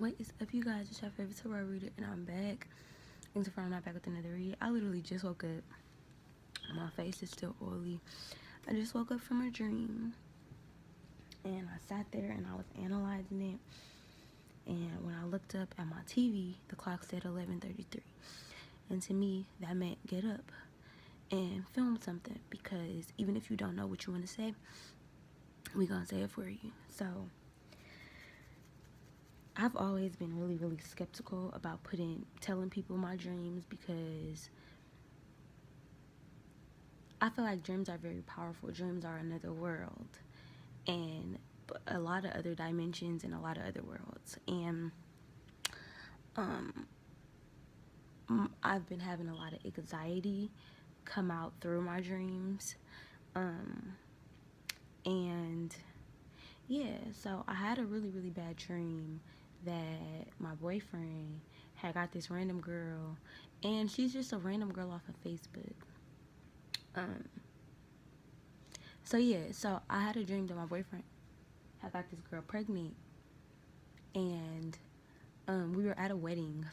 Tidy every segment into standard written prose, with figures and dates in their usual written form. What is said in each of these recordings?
What is up, you guys? It's your favorite tarot reader, and I'm back. And so far, I'm not back with another read. I literally just woke up. My face is still oily. I just woke up from a dream, and I sat there and I was analyzing it. And when I looked up at my TV, the clock said 11:33. And to me, that meant get up and film something, because even if you don't know what you want to say, we gonna say it for you. So I've always been really skeptical about telling people my dreams, because I feel like dreams are very powerful. Dreams are another world, and a lot of other dimensions and a lot of other worlds. And I've been having a lot of anxiety come out through my dreams. And yeah, so I had a really bad dream that my boyfriend had got this random girl, and she's just a random girl off of Facebook. So yeah, so I had a dream that my boyfriend had got this girl pregnant, and we were at a wedding.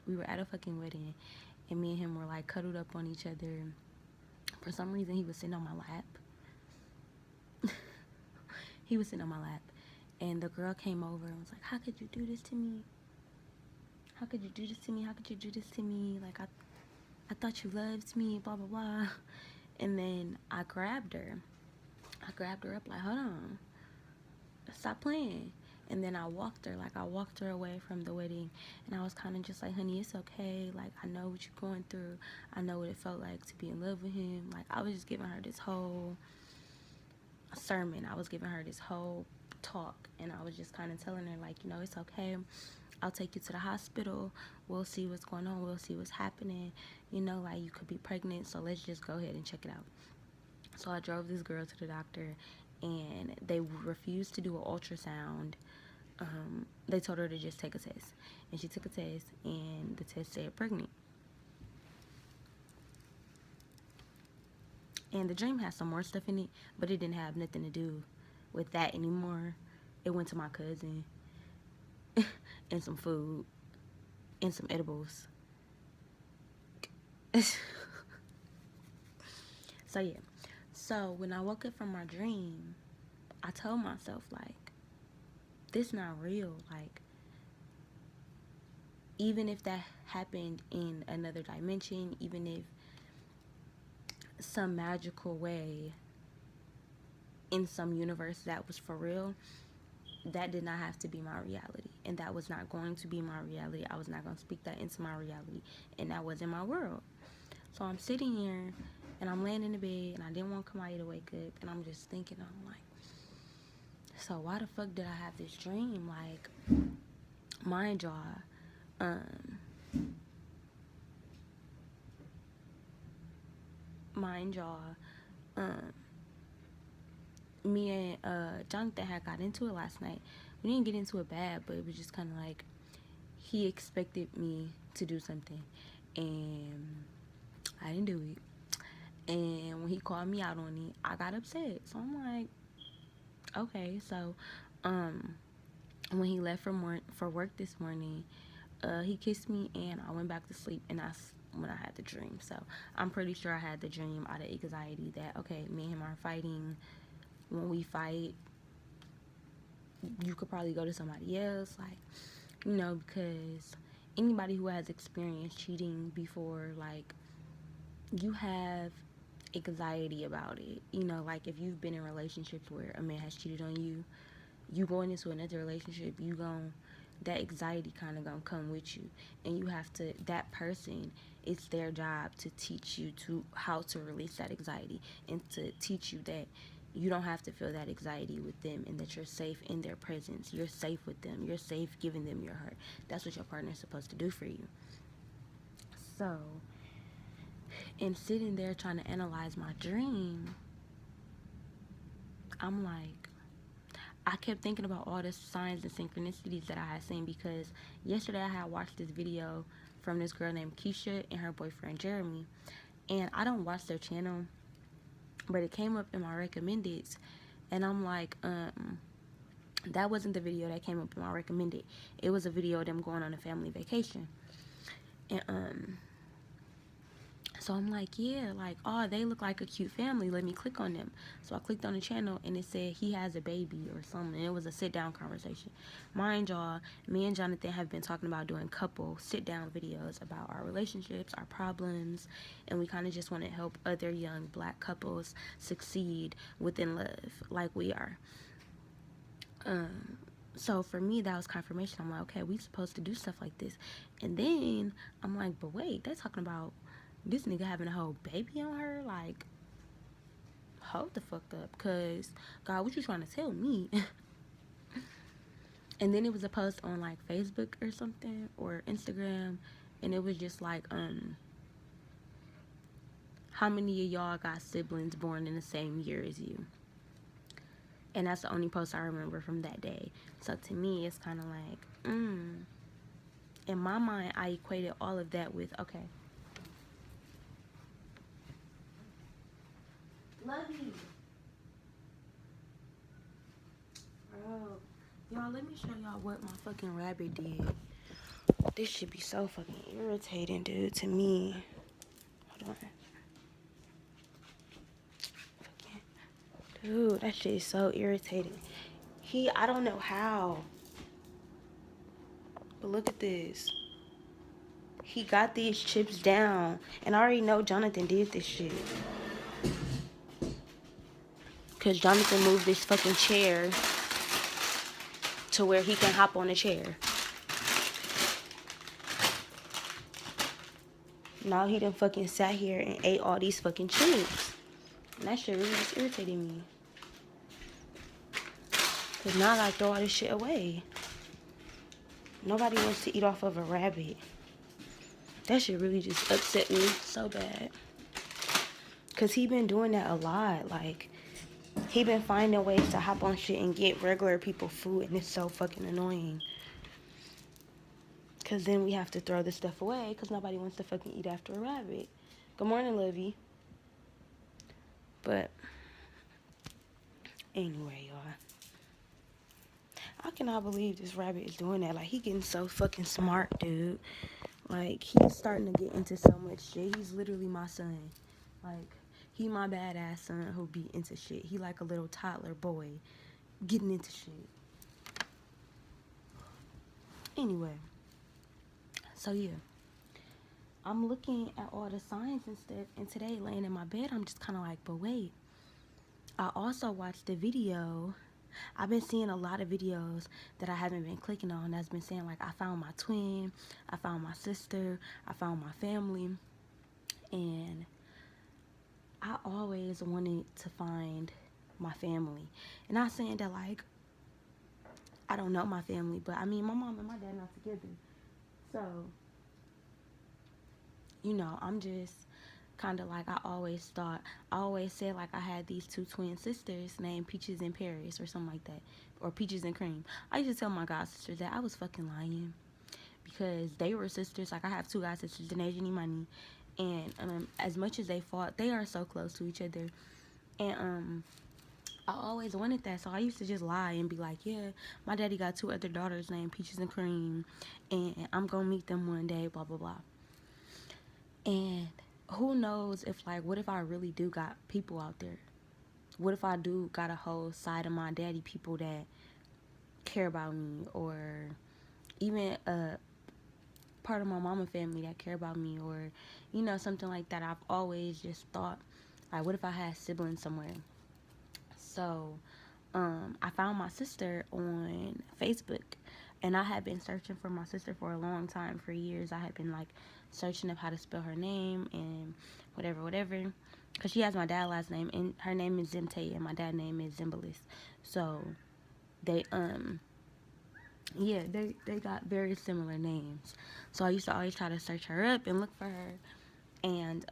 We were at a fucking wedding, and me and him were like cuddled up on each other. For some reason, he was sitting on my lap. He was sitting on my lap, and the girl came over and was like, "How could you do this to me? How could you do this to me? How could you do this to me? Like, I thought you loved me, blah, blah, blah." And then I grabbed her. I grabbed her up like, "Hold on. Stop playing." And then I walked her away from the wedding. And I was kind of just like, "Honey, it's okay. Like, I know what you're going through. I know what it felt like to be in love with him." Like, I was just giving her this whole sermon. I was giving her this whole talk. And I was just kind of telling her, like, it's okay. I'll take you to the hospital. We'll see what's going on. We'll see what's happening. Like, you could be pregnant. So let's just go ahead and check it out. So I drove this girl to the doctor, and they refused to do an ultrasound. They told her to just take a test, and she took a test, and the test said pregnant. And the dream has some more stuff in it, but it didn't have nothing to do with that anymore. It went to my cousin and some food and some edibles. So yeah, so when I woke up from my dream, I told myself, like, this not real. Like, even if that happened in another dimension, even if some magical way in some universe that was for real, that did not have to be my reality, and that was not going to be my reality. I was not going to speak that into my reality, and that wasn't my world. So I'm sitting here, and I'm laying in the bed, and I didn't want Kamaya to wake up, and I'm just thinking, I'm like, so why the fuck did I have this dream? Like, mind y'all, me and Jonathan had got into it last night. We didn't get into it bad, but it was just kind of like, he expected me to do something, and I didn't do it. And when he called me out on it, I got upset. So I'm like, okay. So when he left for work this morning, he kissed me, and I went back to sleep, and that's when I had the dream. So I'm pretty sure I had the dream out of anxiety that, okay, me and him are fighting. When we fight, you could probably go to somebody else, like, because anybody who has experienced cheating before, like, you have anxiety about it. Like, if you've been in relationships where a man has cheated on you, you going into another relationship, that anxiety kind of gonna come with you, and you have to, that person, it's their job to teach you how to release that anxiety, and to teach you that you don't have to feel that anxiety with them, and that you're safe in their presence. You're safe with them. You're safe giving them your heart. That's what your partner is supposed to do for you. So, and sitting there trying to analyze my dream, I'm like, I kept thinking about all the signs and synchronicities that I had seen, because yesterday I had watched this video from this girl named Keisha and her boyfriend Jeremy, and I don't watch their channel, but it came up in my recommendeds, and I'm like, That wasn't the video that came up in my recommended. It was a video of them going on a family vacation. And so I'm like, yeah, like, oh, they look like a cute family. Let me click on them. So I clicked on the channel, and it said he has a baby or something. It was a sit-down conversation. Mind y'all, me and Jonathan have been talking about doing couple sit-down videos about our relationships, our problems, and we kind of just want to help other young black couples succeed within love like we are. So for me, that was confirmation. I'm like, okay, we supposed to do stuff like this. And then I'm like, but wait, they're talking about this nigga having a whole baby on her. Like, hold the fuck up, cause God, what you trying to tell me? And then it was a post on like Facebook or something, or Instagram, and it was just like, how many of y'all got siblings born in the same year as you? And that's the only post I remember from that day. So to me, it's kind of like, in my mind, I equated all of that with, okay, love you. Bro, y'all, let me show y'all what my fucking rabbit did. This should be so fucking irritating, dude, to me. Hold on. Dude, that shit is so irritating. I don't know how, but look at this. He got these chips down, and I already know Jonathan did this shit. Because Jonathan moved this fucking chair to where he can hop on the chair. Now he done fucking sat here and ate all these fucking chips. And that shit really just irritated me. Because now I gotta throw all this shit away. Nobody wants to eat off of a rabbit. That shit really just upset me so bad. Because he been doing that a lot. Like, he been finding ways to hop on shit and get regular people food. And it's so fucking annoying. Because then we have to throw this stuff away. Because nobody wants to fucking eat after a rabbit. Good morning, Livy. But anyway, y'all. I cannot believe this rabbit is doing that. Like, he getting so fucking smart, dude. Like, he's starting to get into so much shit. He's literally my son. Like, he my badass son who be into shit. He like a little toddler boy getting into shit. Anyway. So, yeah. I'm looking at all the signs and stuff. And today, laying in my bed, I'm just kind of like, but wait. I also watched the video. I've been seeing a lot of videos that I haven't been clicking on that's been saying, like, I found my twin, I found my sister, I found my family. And I always wanted to find my family. And not saying that, like, I don't know my family, but I mean, my mom and my dad not together. So, you know, I'm just kind of like, I always said like I had these two twin sisters named Peaches and Paris or something like that, or Peaches and Cream. I used to tell my god sisters that I was fucking lying, because they were sisters. Like, I have two god sisters, Denasia and Imani, and as much as they fought, they are so close to each other. And I always wanted that, so I used to just lie and be like, yeah, my daddy got two other daughters named Peaches and Cream, and I'm gonna meet them one day, blah blah blah. And who knows if, like, what if I really do got people out there? What if I do got a whole side of my daddy people that care about me, or even a part of my mama family that care about me, or, you know, something like that. I've always just thought, like, what if I had siblings somewhere? So, I found my sister on Facebook, and I had been searching for my sister for a long time, for years. I had been, like, searching up how to spell her name and whatever, because she has my dad's last name, and her name is Zimte, and my dad's name is Zimbalis. So, they got very similar names. So I used to always try to search her up and look for her, and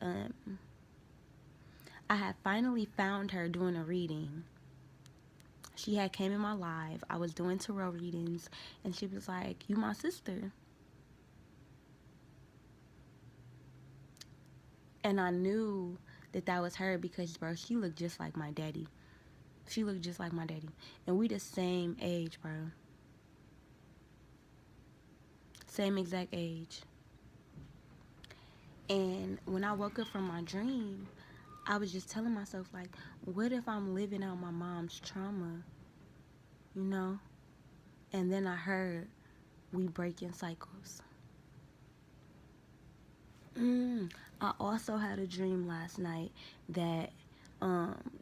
I had finally found her doing a reading. She had came in my live. I was doing tarot readings, and she was like, "You my sister." And I knew that was her because, bro, she looked just like my daddy. She looked just like my daddy. And we the same age, bro. Same exact age. And when I woke up from my dream, I was just telling myself, like, what if I'm living out my mom's trauma, you know? And then I heard we break in cycles. I also had a dream last night that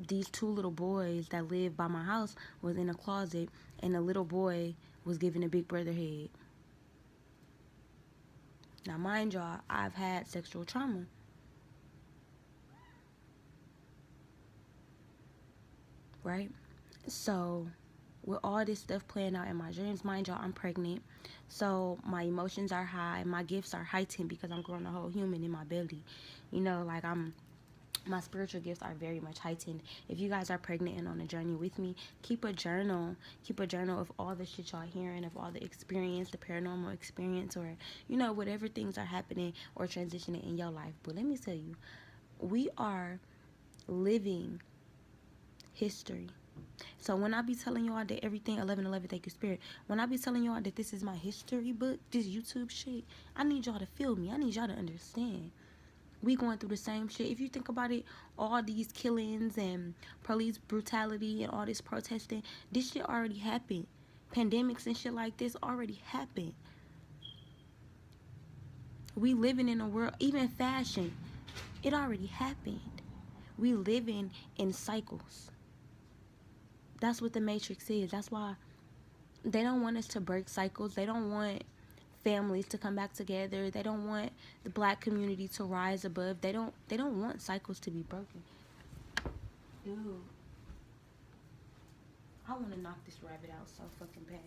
these two little boys that lived by my house was in a closet, and the little boy was giving a big brother head. Now, mind y'all, I've had sexual trauma. Right? So, with all this stuff playing out in my dreams, mind y'all, I'm pregnant. So, my emotions are high. My gifts are heightened because I'm growing a whole human in my belly. You know, like my spiritual gifts are very much heightened. If you guys are pregnant and on a journey with me, keep a journal. Keep a journal of all the shit y'all hearing, of all the experience, the paranormal experience, or, you know, whatever things are happening or transitioning in your life. But let me tell you, we are living history. So when I be telling y'all that everything 11:11, thank you spirit, when I be telling y'all that this is my history book, this YouTube shit, I need y'all to feel me. I need y'all to understand. We going through the same shit. If you think about it, all these killings and police brutality and all this protesting, this shit already happened. Pandemics and shit like this already happened. We living in a world, even fashion, it already happened. We living in cycles. That's what the Matrix is. That's why they don't want us to break cycles. They don't want families to come back together. They don't want the black community to rise above. They don't want cycles to be broken. Dude, I want to knock this rabbit out so fucking bad.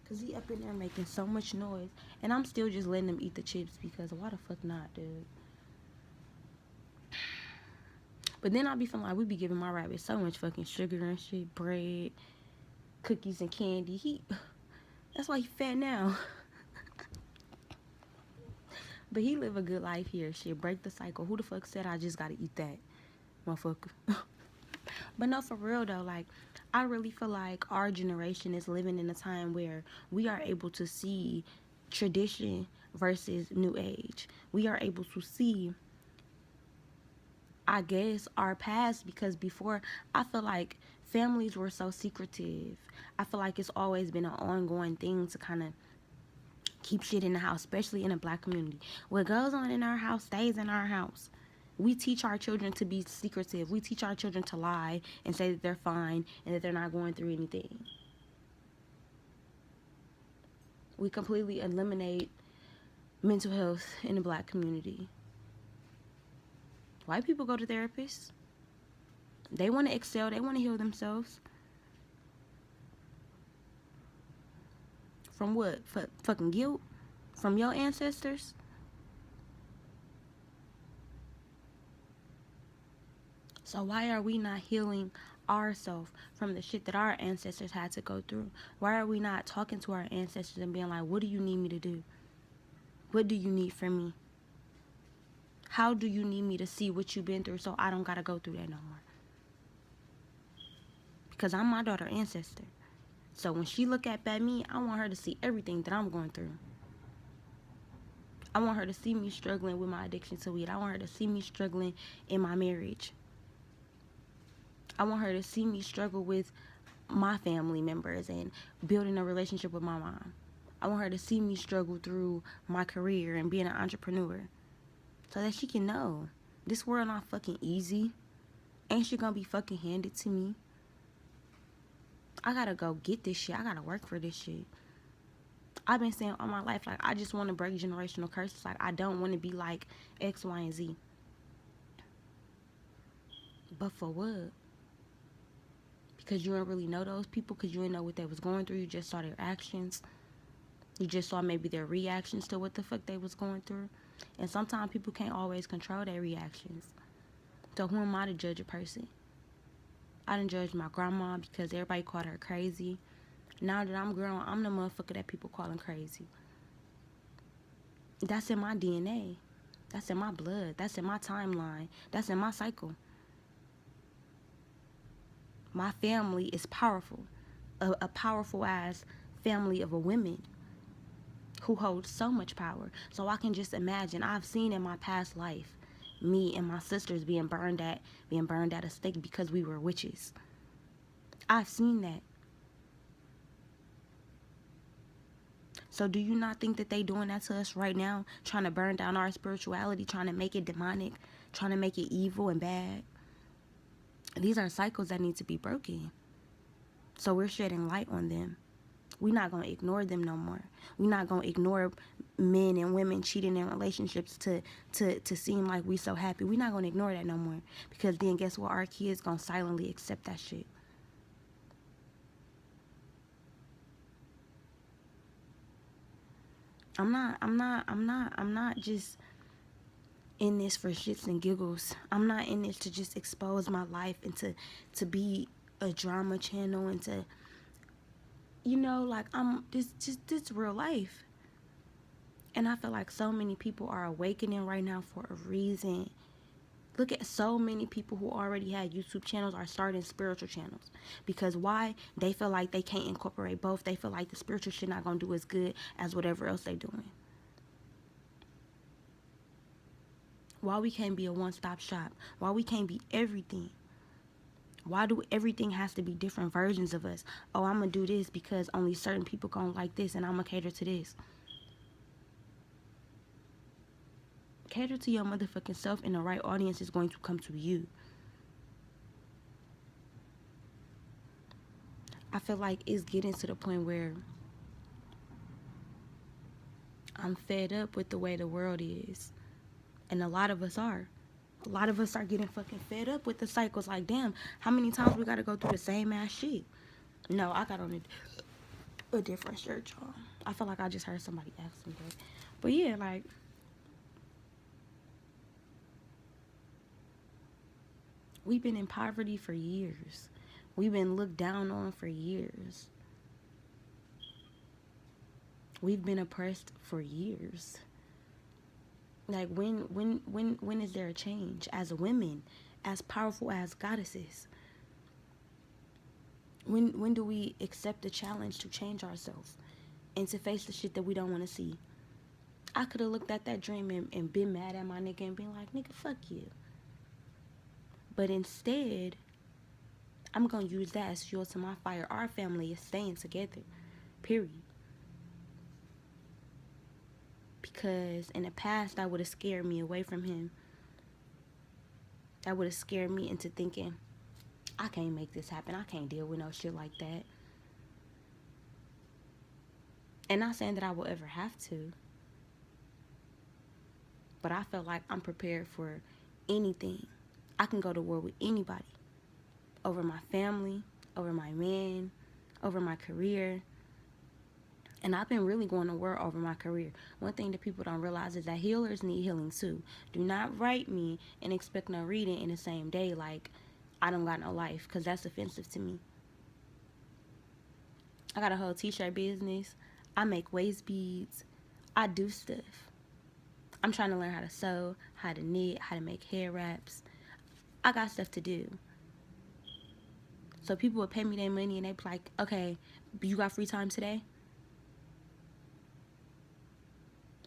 Cause he up in there making so much noise. And I'm still just letting him eat the chips because why the fuck not, dude? But then I be feeling like we be giving my rabbit so much fucking sugar and shit, bread, cookies and candy. That's why he fat now. But he live a good life here. Shit, break the cycle. Who the fuck said I just gotta eat that, motherfucker? But no, for real though, like, I really feel like our generation is living in a time where we are able to see tradition versus new age. We are able to see, I guess, our past, because before, I feel like families were so secretive. I feel like it's always been an ongoing thing to kind of keep shit in the house, especially in a black community. What goes on in our house stays in our house. We teach our children to be secretive. We teach our children to lie and say that they're fine and that they're not going through anything. We completely eliminate mental health in the black community. White people go to therapists. They want to excel. They want to heal themselves. From what? Fucking guilt? From your ancestors? So why are we not healing ourselves from the shit that our ancestors had to go through? Why are we not talking to our ancestors and being like, what do you need me to do? What do you need from me? How do you need me to see what you've been through so I don't gotta go through that no more? Because I'm my daughter's ancestor. So when she look at me, I want her to see everything that I'm going through. I want her to see me struggling with my addiction to weed. I want her to see me struggling in my marriage. I want her to see me struggle with my family members and building a relationship with my mom. I want her to see me struggle through my career and being an entrepreneur so that she can know this world not fucking easy. Ain't she gonna be fucking handed to me? I gotta go get this shit. I gotta work for this shit. I've been saying all my life, like, I just want to break generational curses. Like, I don't want to be like X, Y, and Z. But for what? Because you don't really know those people, because you didn't know what they was going through. You just saw their actions. You just saw maybe their reactions to what the fuck they was going through. And sometimes people can't always control their reactions. So who am I to judge a person? I didn't judge my grandma because everybody called her crazy. Now that I'm grown, I'm the motherfucker that people calling crazy. That's in my DNA. That's in my blood. That's in my timeline. That's in my cycle. My family is powerful, a powerful ass family of a women who hold so much power. So I can just imagine, I've seen in my past life me and my sisters being burned at a stake because we were witches. I've seen that. So do you not think that they doing that to us right now, trying to burn down our spirituality, trying to make it demonic, trying to make it evil and bad? These are cycles that need to be broken. So we're shedding light on them. We're not going to ignore them no more. We're not going to ignore men and women cheating in relationships to seem like we so happy. We're not going to ignore that no more. Because then guess what? Our kids going to silently accept that shit. I'm not just in this for shits and giggles. I'm not in this to just expose my life and to be a drama channel and to, you know, like this real life. And I feel like so many people are awakening right now for a reason. Look at so many people who already had YouTube channels are starting spiritual channels. Because why? They feel like they can't incorporate both. They feel like the spiritual shit not going to do as good as whatever else they doing. Why we can't be a one-stop shop? Why we can't be everything? Why do everything has to be different versions of us? Oh, I'm going to do this because only certain people going to like this and I'm going to cater to this. Cater to your motherfucking self and the right audience is going to come to you. I feel like it's getting to the point where I'm fed up with the way the world is. And a lot of us are. A lot of us are getting fucking fed up with the cycles. Like, damn, how many times we gotta go through the same ass shit? No, I got on a different shirt, y'all. I feel like I just heard somebody ask me that. But yeah, like, we've been in poverty for years. We've been looked down on for years. We've been oppressed for years. Like, when is there a change as women, as powerful as goddesses? When do we accept the challenge to change ourselves and to face the shit that we don't want to see? I could have looked at that dream and been mad at my nigga and been like, nigga, fuck you. But instead, I'm going to use that as fuel to my fire. Our family is staying together, period. Because in the past, that would have scared me away from him. That would have scared me into thinking, I can't make this happen. I can't deal with no shit like that. And not saying that I will ever have to. But I feel like I'm prepared for anything. I can go to war with anybody. Over my family, over my man, over my career. And I've been really going to war over my career. One thing that people don't realize is that healers need healing too. Do not write me and expect no reading in the same day like I don't got no life, because that's offensive to me. I got a whole t-shirt business. I make waist beads. I do stuff. I'm trying to learn how to sew, how to knit, how to make hair wraps. I got stuff to do. So people would pay me their money and they'd be like, okay, you got free time today?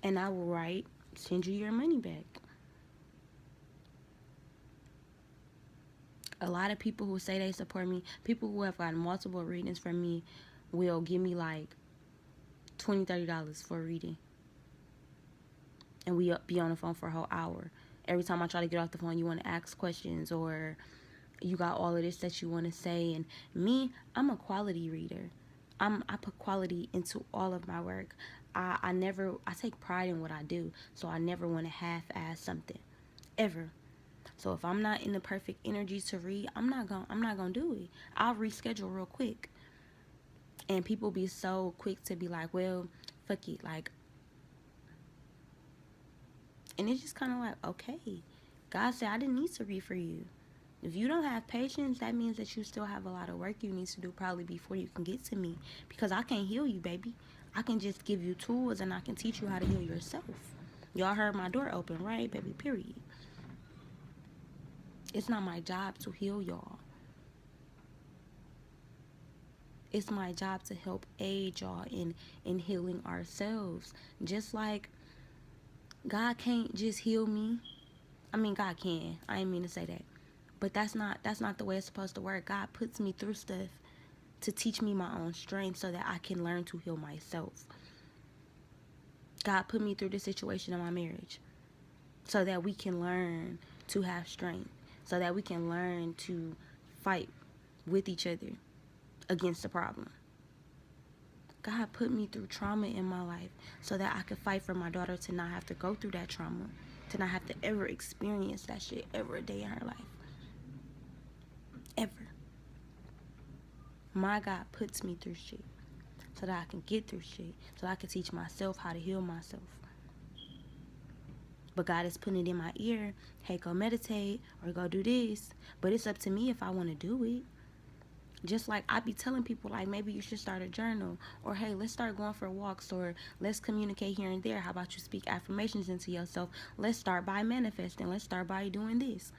And I will write, send you your money back. A lot of people who say they support me, people who have gotten multiple readings from me, will give me like $20, $30 for a reading. And we be on the phone for a whole hour. Every time I try to get off the phone, you want to ask questions or you got all of this that you want to say. And me, I'm a quality reader. I put quality into all of my work. I take pride in what I do, so I never want to half-ass something, ever. So if I'm not in the perfect energy to read, I'm not gonna do it. I'll reschedule real quick. And people be so quick to be like, well, fuck it, like. And it's just kind of like, okay, God said I didn't need to read for you. If you don't have patience, that means that you still have a lot of work you need to do probably before you can get to me. Because I can't heal you, baby. I can just give you tools and I can teach you how to heal yourself. Y'all heard my door open, right, baby? Period. It's not my job to heal y'all. It's my job to help aid y'all in healing ourselves. Just like God can't just heal me. I mean, God can. I didn't mean to say that. But that's not the way it's supposed to work. God puts me through stuff to teach me my own strength so that I can learn to heal myself. God put me through the situation in my marriage so that we can learn to have strength, so that we can learn to fight with each other against the problem. God put me through trauma in my life so that I could fight for my daughter to not have to go through that trauma, to not have to ever experience that shit ever a day in her life. Ever. My God puts me through shit so that I can get through shit, so I can teach myself how to heal myself. But God is putting it in my ear, hey, go meditate or go do this. But it's up to me if I want to do it. Just like I be telling people, like, maybe you should start a journal, or hey, let's start going for walks, or let's communicate here and there. How about you speak affirmations into yourself? Let's start by manifesting. Let's start by doing this.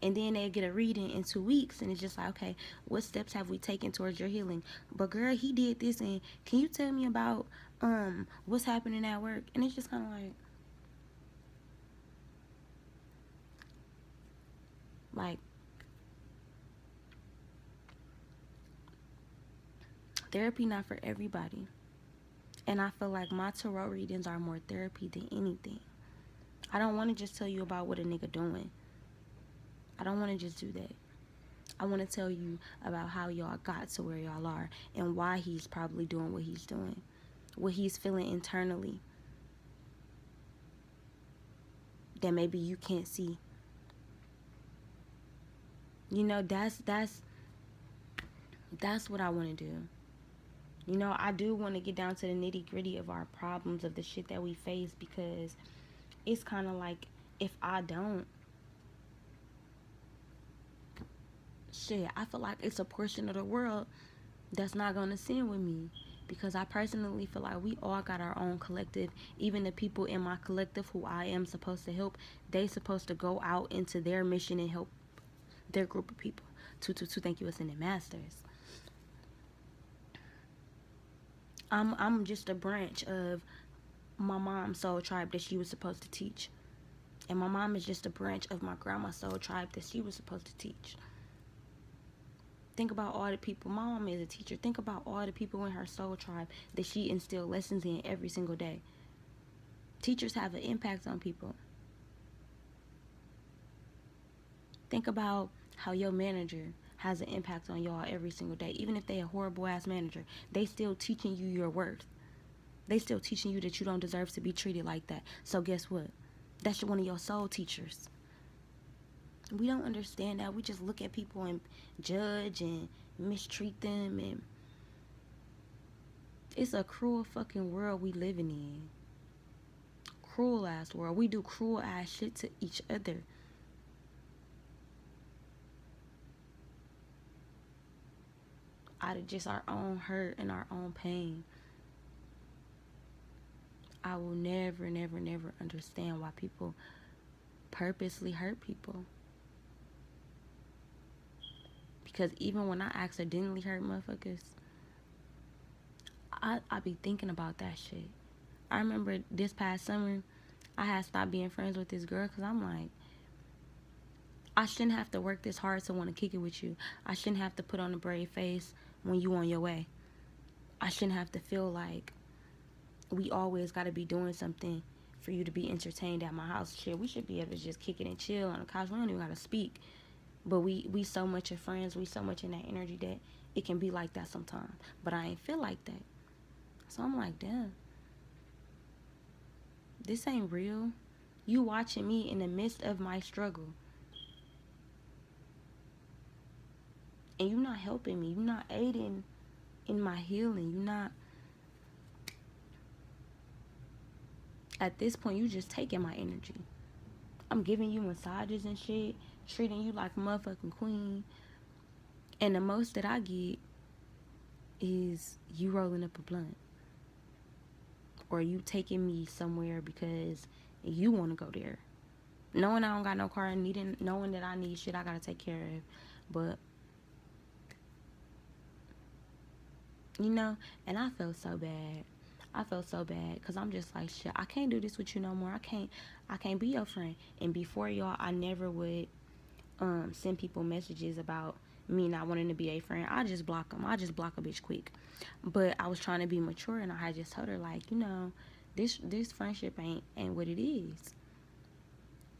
And then they get a reading in 2 weeks, and it's just like, okay, what steps have we taken towards your healing? But girl, he did this, and can you tell me about what's happening at work? And it's just kind of like therapy not for everybody. And I feel like my tarot readings are more therapy than anything. I don't want to just tell you about what a nigga doing. I don't want to just do that. I want to tell you about how y'all got to where y'all are and why he's probably doing what he's doing, what he's feeling internally that maybe you can't see. You know, that's what I want to do. You know, I do want to get down to the nitty gritty of our problems, of the shit that we face, because it's kind of like, if I don't, shit, I feel like it's a portion of the world that's not going to sin with me. Because I personally feel like we all got our own collective. Even the people in my collective who I am supposed to help, they supposed to go out into their mission and help their group of people. Thank you, ascended masters. I'm just a branch of my mom's soul tribe that she was supposed to teach. And my mom is just a branch of my grandma's soul tribe that she was supposed to teach. Think about all the people. My mom is a teacher. Think about all the people in her soul tribe that she instilled lessons in every single day. Teachers have an impact on people. Think about how your manager has an impact on y'all every single day. Even if they a horrible ass manager, they still teaching you your worth. They still teaching you that you don't deserve to be treated like that. So guess what? That's one of your soul teachers. We don't understand that. We just look at people and judge and mistreat them, and it's a cruel fucking world we living in. Cruel ass world. We do cruel ass shit to each other. Out of just our own hurt and our own pain. I will never, never, never understand why people purposely hurt people. Because even when I accidentally hurt motherfuckers, I be thinking about that shit. I remember this past summer, I had stopped being friends with this girl because I'm like, I shouldn't have to work this hard to want to kick it with you. I shouldn't have to put on a brave face when you on your way. I shouldn't have to feel like we always got to be doing something for you to be entertained at my house. Shit, we should be able to just kick it and chill on the couch. We don't even got to speak. But we so much of friends, we so much in that energy that it can be like that sometimes. But I ain't feel like that. So I'm like, damn, this ain't real. You watching me in the midst of my struggle. And you not helping me. You not aiding in my healing. You not. At this point, you just taking my energy. I'm giving you massages and shit. Treating you like a motherfucking queen. And the most that I get is you rolling up a blunt. Or you taking me somewhere because you want to go there. Knowing I don't got no car, knowing that I need shit I gotta take care of. But you know? And I felt so bad. I felt so bad because I'm just like, shit, I can't do this with you no more. I can't be your friend. And before y'all, I never would send people messages about me not wanting to be a friend. I just block them. I just block a bitch quick. But I was trying to be mature, and I had just told her, like, this friendship ain't what it is.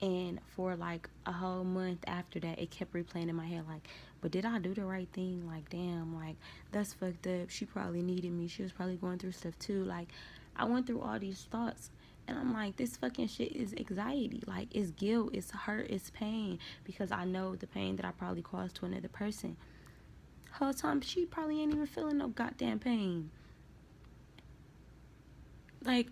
And for like a whole month after that, it kept replaying in my head, like, but did I do the right thing? Like, damn, like, that's fucked up. She probably needed me. She was probably going through stuff too. Like, I went through all these thoughts, and I'm like, this fucking shit is anxiety. Like, it's guilt, it's hurt, it's pain, because I know the pain that I probably caused to another person. Whole time, she probably ain't even feeling no goddamn pain. Like,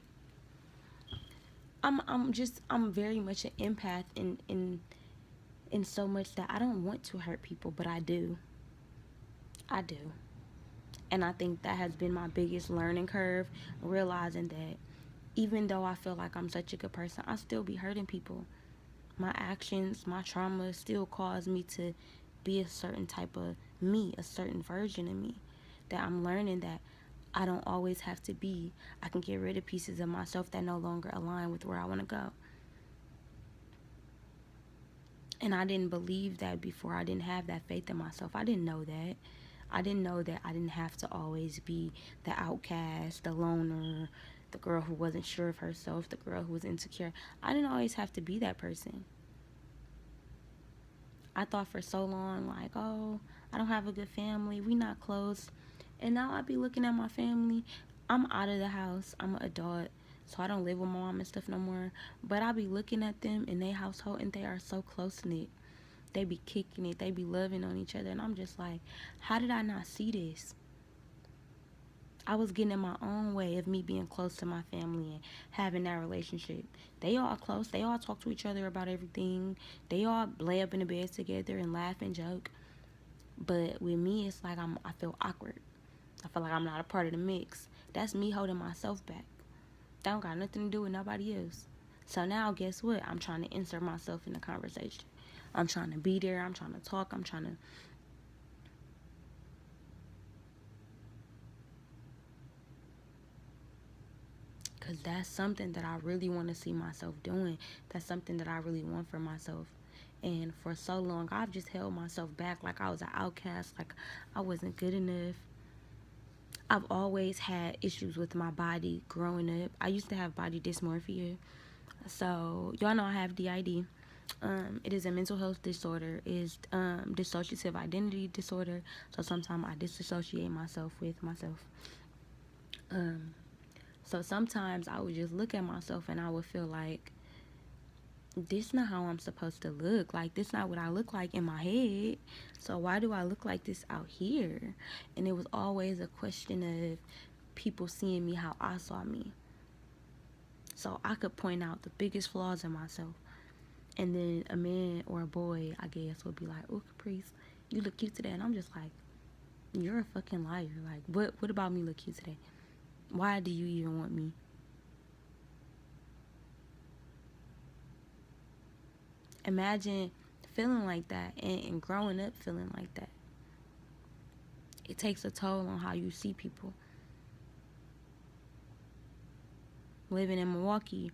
I'm very much an empath in so much that I don't want to hurt people, but I do. I do. And I think that has been my biggest learning curve, realizing that even though I feel like I'm such a good person, I still be hurting people. My actions, my trauma still cause me to be a certain type of me, a certain version of me. That I'm learning that I don't always have to be. I can get rid of pieces of myself that no longer align with where I want to go. And I didn't believe that before. I didn't have that faith in myself. I didn't know that. I didn't know that I didn't have to always be the outcast, the loner, the girl who wasn't sure of herself, the girl who was insecure. I didn't always have to be that person. I thought for so long, like, oh, I don't have a good family. We not close. And now I be looking at my family. I'm out of the house. I'm an adult. So I don't live with my mom and stuff no more. But I be looking at them in their household, and they are so close knit. They be kicking it. They be loving on each other. And I'm just like, how did I not see this? I was getting in my own way of me being close to my family and having that relationship. They all close. They all talk to each other about everything. They all lay up in the bed together and laugh and joke. But with me, it's like I feel awkward. I feel like I'm not a part of the mix. That's me holding myself back. That don't got nothing to do with nobody else. So now, guess what? I'm trying to insert myself in the conversation. I'm trying to be there. I'm trying to talk. I'm trying to. Because that's something that I really want to see myself doing. That's something that I really want for myself. And for so long, I've just held myself back like I was an outcast, like I wasn't good enough. I've always had issues with my body growing up. I used to have body dysmorphia. So, y'all know I have DID. It is a mental health disorder. It's dissociative identity disorder. So sometimes I disassociate myself with myself. Um, so sometimes I would just look at myself and I would feel like this not how I'm supposed to look. Like, this not what I look like in my head. So why do I look like this out here? And it was always a question of people seeing me how I saw me. So I could point out the biggest flaws in myself. And then a man or a boy, I guess, would be like, oh, Caprice, you look cute today. And I'm just like, you're a fucking liar. Like, what about me look cute today? Why do you even want me? Imagine feeling like that and growing up feeling like that. It takes a toll on how you see people. Living in Milwaukee,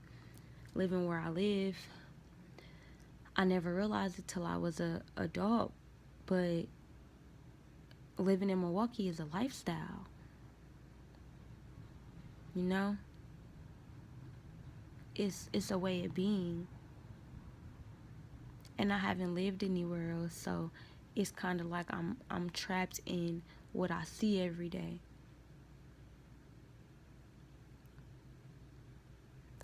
living where I live, I never realized it till I was a adult, but living in Milwaukee is a lifestyle. You know? It's a way of being. And I haven't lived anywhere else, so it's kind of like I'm trapped in what I see every day.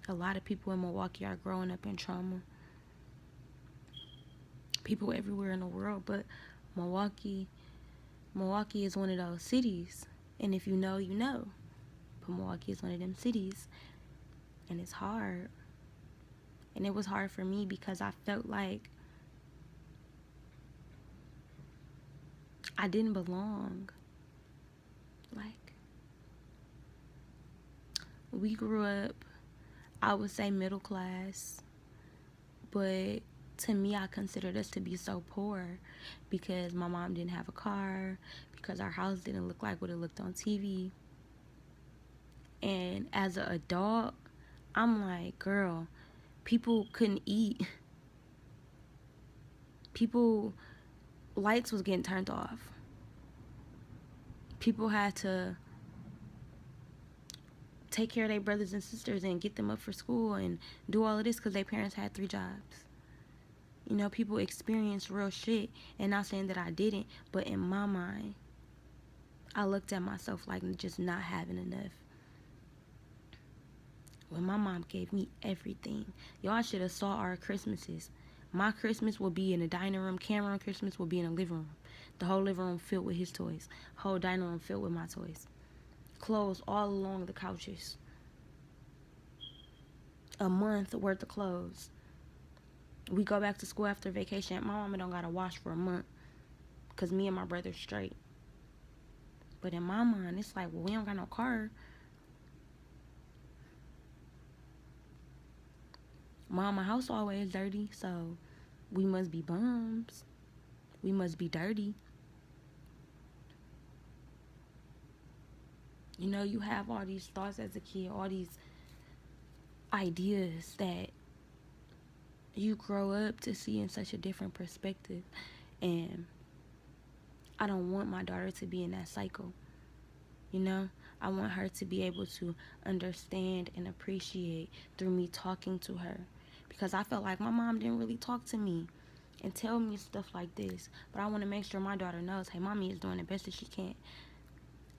A lot of people in Milwaukee are growing up in trauma. People everywhere in the world, but Milwaukee Milwaukee is one of those cities. And if you know, you know. But Milwaukee is one of them cities. And it's hard. And it was hard for me because I felt like I didn't belong. Like, we grew up, I would say middle class, but to me, I considered us to be so poor because my mom didn't have a car, because our house didn't look like what it looked on TV. And as an adult, I'm like, girl, people couldn't eat. People, lights was getting turned off. People had to take care of their brothers and sisters and get them up for school and do all of this because their parents had 3 jobs. You know, people experienced real shit, and not saying that I didn't, but in my mind, I looked at myself like just not having enough. When my mom gave me everything. Y'all should have saw our Christmases. My Christmas will be in the dining room. Cameron Christmas will be in the living room. The whole living room filled with his toys. Whole dining room filled with my toys. Clothes all along the couches. A month worth of clothes. We go back to school after vacation. My mama don't gotta wash for a month because me and my brother straight. But in my mind, it's like, well, we don't got no car. Mama house always dirty, so we must be bums. We must be dirty. You know, you have all these thoughts as a kid, all these ideas that you grow up to see in such a different perspective. And I don't want my daughter to be in that cycle. You know, I want her to be able to understand and appreciate through me talking to her. Because I felt like my mom didn't really talk to me and tell me stuff like this. But I want to make sure my daughter knows, hey, mommy is doing the best that she can.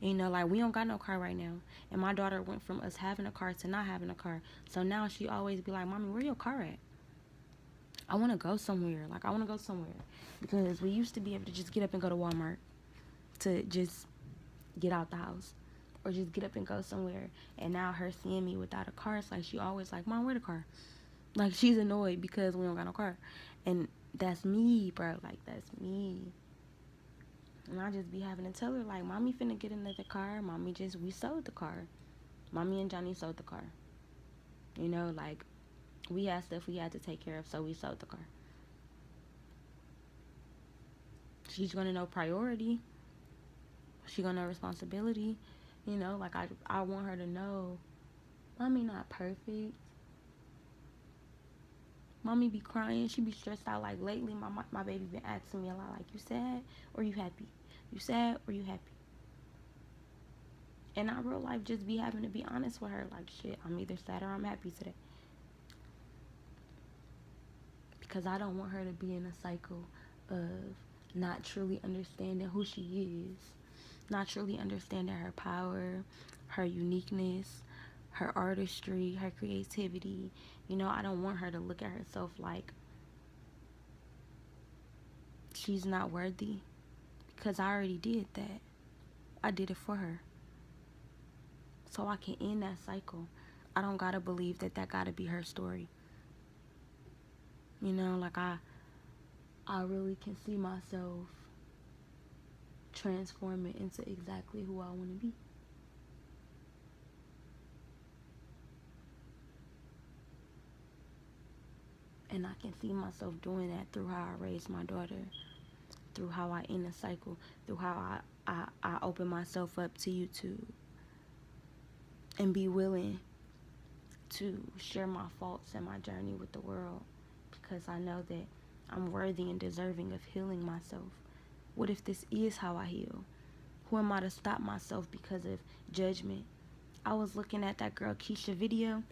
You know, like, we don't got no car right now. And my daughter went from us having a car to not having a car. So now she always be like, mommy, where your car at? I want to go somewhere. Like, I want to go somewhere. Because we used to be able to just get up and go to Walmart to just get out the house. Or just get up and go somewhere. And now her seeing me without a car, it's like she always like, Mom, where the car? Like, she's annoyed because we don't got no car. And that's me, bro. Like, that's me. And I just be having to tell her, like, mommy finna get another car. We sold the car. Mommy and Johnny sold the car. You know, like, we had stuff we had to take care of, so we sold the car. She's gonna know priority. She gonna know responsibility. You know, like, I want her to know, mommy not perfect. Mommy be crying. She be stressed out. Like, lately, my baby been asking me a lot, like, you sad or you happy? You sad or you happy? And I real life just be having to be honest with her. Like, shit, I'm either sad or I'm happy today. Because I don't want her to be in a cycle of not truly understanding who she is. Not truly understanding her power, her uniqueness, her artistry, her creativity. You know, I don't want her to look at herself like she's not worthy. Because I already did that. I did it for her. So I can end that cycle. I don't gotta believe that gotta be her story. You know, like, I really can see myself transforming into exactly who I want to be. And I can see myself doing that through how I raise my daughter, through how I end the cycle, through how I open myself up to YouTube and be willing to share my faults and my journey with the world, because I know that I'm worthy and deserving of healing myself. What if this is how I heal? Who am I to stop myself because of judgment? I was looking at that girl Keisha video,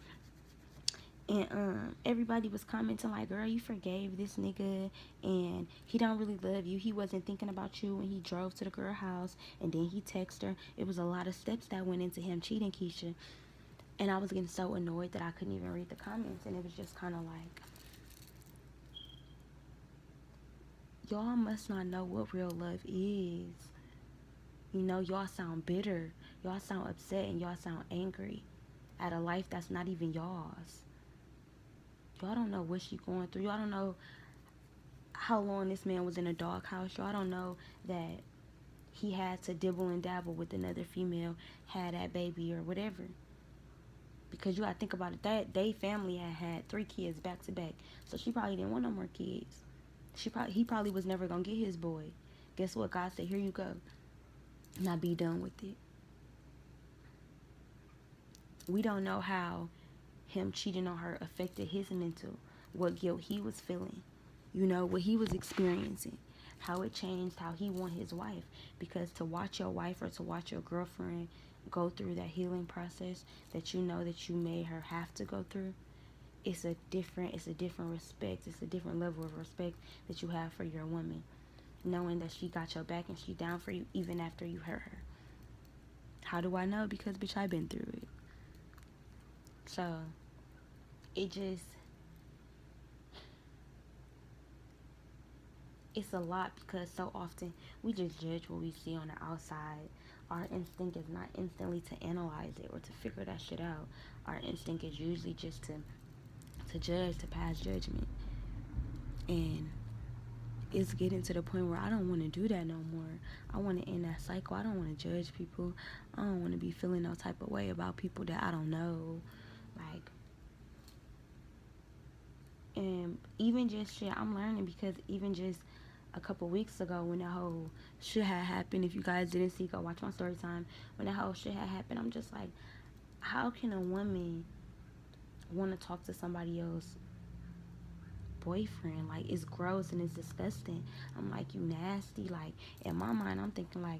and everybody was commenting like, girl, you forgave this nigga and he don't really love you. He wasn't thinking about you when he drove to the girl house and then he texted her. It was a lot of steps that went into him cheating Keisha. And I was getting so annoyed that I couldn't even read the comments. And it was just kind of like, y'all must not know what real love is. You know, y'all sound bitter. Y'all sound upset and y'all sound angry at a life that's not even y'all's. Y'all don't know what she going through. Y'all don't know how long this man was in a doghouse. Y'all don't know that he had to dibble and dabble with another female, had that baby or whatever. Because you gotta think about it, that they family had 3 kids back to back, so she probably didn't want no more kids. He probably was never gonna get his boy. Guess what? God said, here you go. Now be done with it. We don't know how him cheating on her affected his mental, what guilt he was feeling, what he was experiencing, how it changed how he want his wife. Because to watch your wife or to watch your girlfriend go through that healing process that that you made her have to go through, it's a different respect. It's a different level of respect that you have for your woman, knowing that she got your back and she down for you even after you hurt her. How do I know? Because bitch, I've been through it. So it just, it's a lot, because so often we just judge what we see on the outside. Our instinct is not instantly to analyze it or to figure that shit out. Our instinct is usually just to judge, to pass judgment. And it's getting to the point where I don't want to do that no more. I want to end that cycle. I don't want to judge people. I don't want to be feeling no type of way about people that I don't know. Like, and even just shit, I'm learning, because even just a couple weeks ago when that whole shit had happened, if you guys didn't see, go watch my story time. When that whole shit had happened, I'm just like, how can a woman want to talk to somebody else boyfriend? Like, it's gross and it's disgusting. I'm like, you nasty. Like, in my mind, I'm thinking like,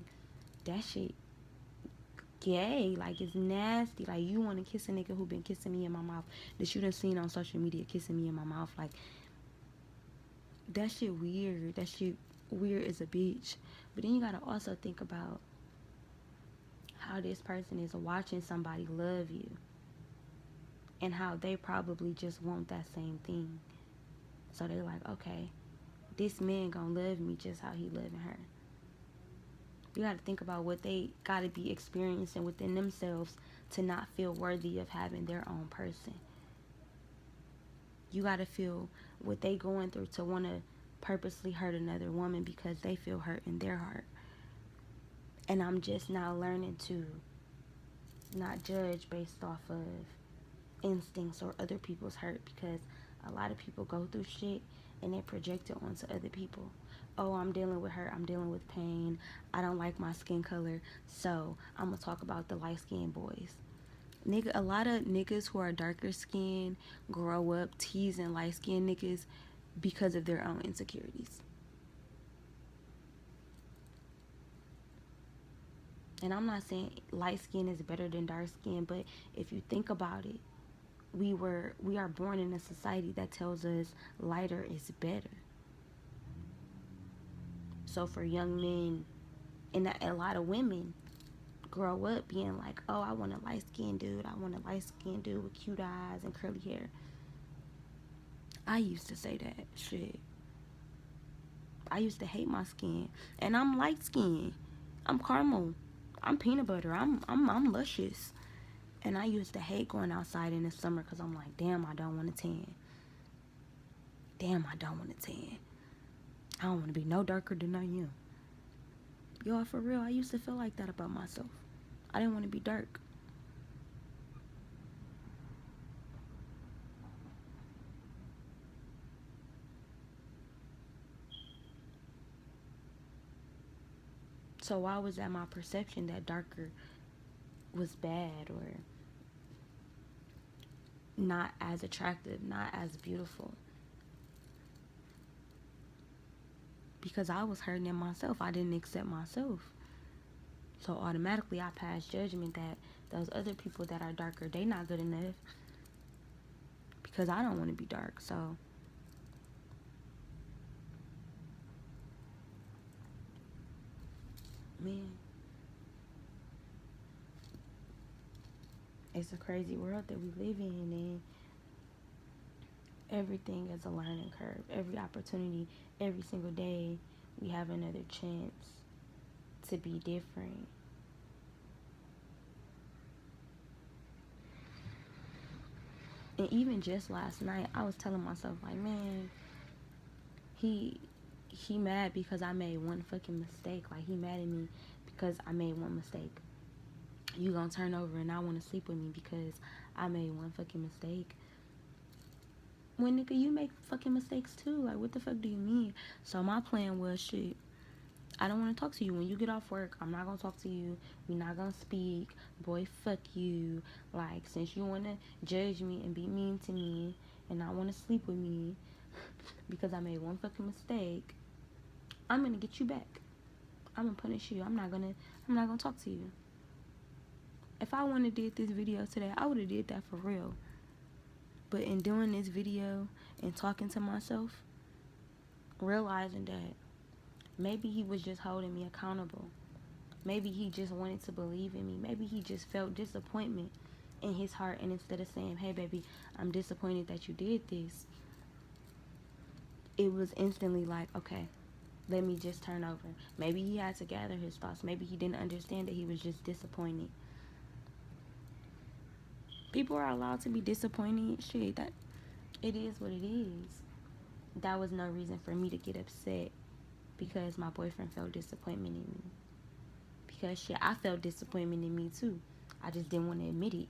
that shit gay. Like, it's nasty. Like, you want to kiss a nigga who been kissing me in my mouth, that you done seen on social media kissing me in my mouth. Like, that shit weird. That shit weird as a bitch. But then you gotta also think about how this person is watching somebody love you, and how they probably just want that same thing. So they're like, okay, this man gonna love me just how he loving her. You gotta think about what they gotta be experiencing within themselves to not feel worthy of having their own person. You gotta feel what they going through to want to purposely hurt another woman because they feel hurt in their heart. And I'm just now learning to not judge based off of instincts or other people's hurt, because a lot of people go through shit and they project it onto other people. Oh, I'm dealing with hurt, I'm dealing with pain, I don't like my skin color, so I'm gonna talk about the light skinned boys. A lot of niggas who are darker skinned grow up teasing light skinned niggas because of their own insecurities. And I'm not saying light skin is better than dark skin, but if you think about it, we are born in a society that tells us lighter is better. So for young men, and a lot of women grow up being like, oh, I want a light skinned dude. I want a light skinned dude with cute eyes and curly hair. I used to say that shit. I used to hate my skin, and I'm light skinned. I'm caramel. I'm peanut butter. I'm luscious. And I used to hate going outside in the summer because I'm like, damn, I don't want to tan. Damn, I don't want to tan. I don't want to be no darker than I am. Y'all, for real, I used to feel like that about myself. I didn't want to be dark. So why was that my perception that darker was bad or not as attractive, not as beautiful? Because I was hurting in myself. I didn't accept myself. So automatically I passed judgment that those other people that are darker, they not good enough. Because I don't want to be dark. So man, it's a crazy world that we live in, and everything is a learning curve. Every opportunity, every single day, we have another chance to be different. And even just last night, I was telling myself, like, man, he mad because I made one fucking mistake. Like, he mad at me because I made one mistake. You gonna turn over and not want to sleep with me because I made one fucking mistake. When, nigga, you make fucking mistakes too. Like, what the fuck do you mean? So my plan was, shit, I don't want to talk to you. When you get off work, I'm not going to talk to you. We not going to speak. Boy, fuck you. Like, since you want to judge me and be mean to me and not want to sleep with me because I made one fucking mistake, I'm going to get you back. I'm going to punish you. I'm not going to talk to you. If I wanted to did this video today, I would have did that for real. But in doing this video and talking to myself, realizing that maybe he was just holding me accountable. Maybe he just wanted to believe in me. Maybe he just felt disappointment in his heart. And instead of saying, hey, baby, I'm disappointed that you did this, it was instantly like, okay, let me just turn over. Maybe he had to gather his thoughts. Maybe he didn't understand that he was just disappointed. People are allowed to be disappointed. Shit, that it is what it is. That was no reason for me to get upset because my boyfriend felt disappointment in me. Because shit, I felt disappointment in me too. I just didn't want to admit it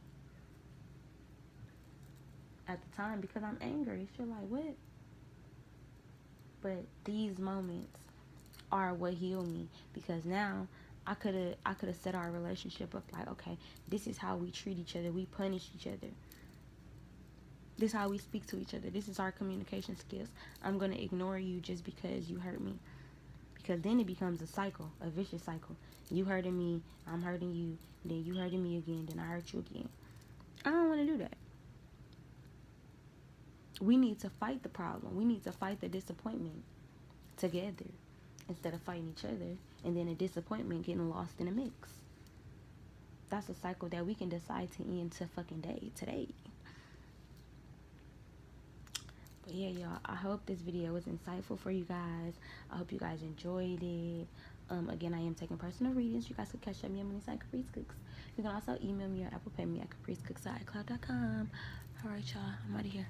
at the time because I'm angry. Shit, like what? But these moments are what heal me, because now I could have set our relationship up like, okay, this is how we treat each other. We punish each other. This is how we speak to each other. This is our communication skills. I'm going to ignore you just because you hurt me. Because then it becomes a cycle, a vicious cycle. You hurting me, I'm hurting you, then you hurting me again, then I hurt you again. I don't want to do that. We need to fight the problem. We need to fight the disappointment together instead of fighting each other and then a disappointment getting lost in a mix. That's a cycle that we can decide to end today. But yeah, y'all, I hope this video was insightful for you guys. I hope you guys enjoyed it. Again, I am taking personal readings. You guys can catch me on my site, CapriceCooks. You can also email me or Apple Pay me at CapriceCooks@icloud.com. All right, y'all, I'm out of here.